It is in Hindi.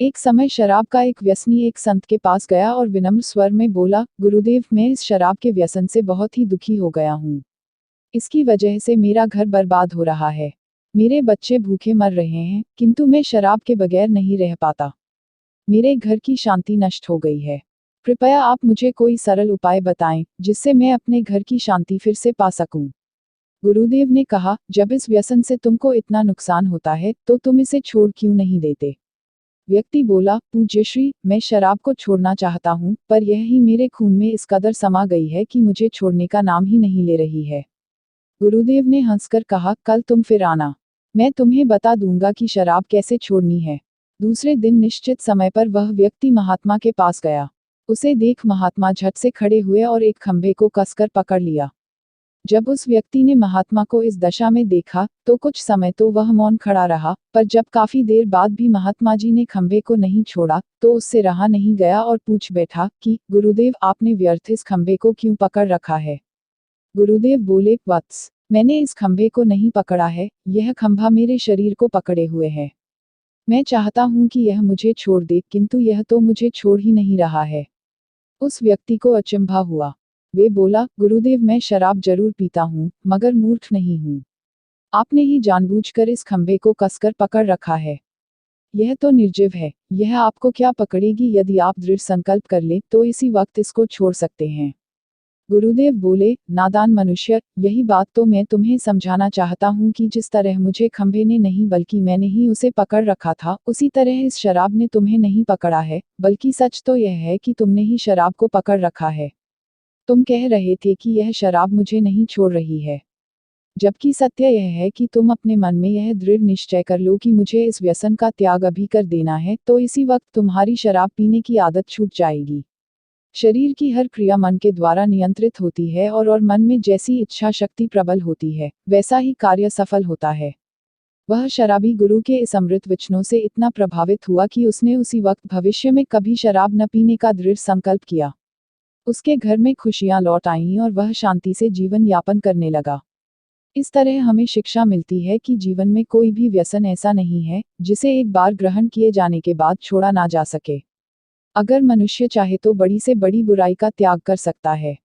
एक समय शराब का एक व्यसनी एक संत के पास गया और विनम्र स्वर में बोला, गुरुदेव, मैं इस शराब के व्यसन से बहुत ही दुखी हो गया हूँ। इसकी वजह से मेरा घर बर्बाद हो रहा है। मेरे बच्चे भूखे मर रहे हैं, किंतु मैं शराब के बगैर नहीं रह पाता। मेरे घर की शांति नष्ट हो गई है। कृपया आप मुझे कोई सरल उपाय बताएं, जिससे मैं अपने घर की शांति फिर से पा सकूं। गुरुदेव ने कहा, जब इस व्यसन से तुमको इतना नुकसान होता है, तो तुम इसे छोड़ क्यों नहीं देते? व्यक्ति बोला, पूज्यश्री, मैं शराब को छोड़ना चाहता हूँ, पर यह ही मेरे खून में इस कदर समा गई है कि मुझे छोड़ने का नाम ही नहीं ले रही है। गुरुदेव ने हंसकर कहा, कल तुम फिर आना। मैं तुम्हें बता दूंगा कि शराब कैसे छोड़नी है। दूसरे दिन निश्चित समय पर वह व्यक्ति महात्मा के पास गया। उसे देख महात्मा झट से खड़े हुए और एक खंभे को कसकर पकड़ लिया। जब उस व्यक्ति ने महात्मा को इस दशा में देखा, तो कुछ समय तो वह मौन खड़ा रहा, पर जब काफी देर बाद भी महात्मा जी ने खंभे को नहीं छोड़ा, तो उससे रहा नहीं गया और पूछ बैठा कि गुरुदेव, आपने व्यर्थ इस खंभे को क्यों पकड़ रखा है? गुरुदेव बोले, वत्स, मैंने इस खंभे को नहीं पकड़ा है, यह खंभा मेरे शरीर को पकड़े हुए है। मैं चाहता हूं कि यह मुझे छोड़ दे, किंतु यह तो मुझे छोड़ ही नहीं रहा है। उस व्यक्ति को अचंभा हुआ। वे बोला, गुरुदेव, मैं शराब जरूर पीता हूँ, मगर मूर्ख नहीं हूँ। आपने ही जानबूझकर इस खंभे को कसकर पकड़ रखा है। यह तो निर्जीव है, यह आपको क्या पकड़ेगी? यदि आप दृढ़ संकल्प कर लें, तो इसी वक्त इसको छोड़ सकते हैं। गुरुदेव बोले, नादान मनुष्य, यही बात तो मैं तुम्हें समझाना चाहता हूँ कि जिस तरह मुझे खंभे ने नहीं बल्कि मैंने ही उसे पकड़ रखा था, उसी तरह इस शराब ने तुम्हें नहीं पकड़ा है, बल्कि सच तो यह है कि तुमने ही शराब को पकड़ रखा है। तुम कह रहे थे कि यह शराब मुझे नहीं छोड़ रही है, जबकि सत्य यह है कि तुम अपने मन में यह दृढ़ निश्चय कर लो कि मुझे इस व्यसन का त्याग अभी कर देना है, तो इसी वक्त तुम्हारी शराब पीने की आदत छूट जाएगी। शरीर की हर क्रिया मन के द्वारा नियंत्रित होती है और मन में जैसी इच्छा शक्ति प्रबल होती है, वैसा ही कार्य सफल होता है। वह शराबी गुरु के इस अमृत वचनों से इतना प्रभावित हुआ कि उसने उसी वक्त भविष्य में कभी शराब न पीने का दृढ़ संकल्प किया। उसके घर में खुशियां लौट आईं और वह शांति से जीवन यापन करने लगा। इस तरह हमें शिक्षा मिलती है कि जीवन में कोई भी व्यसन ऐसा नहीं है, जिसे एक बार ग्रहण किए जाने के बाद छोड़ा ना जा सके। अगर मनुष्य चाहे तो बड़ी से बड़ी बुराई का त्याग कर सकता है।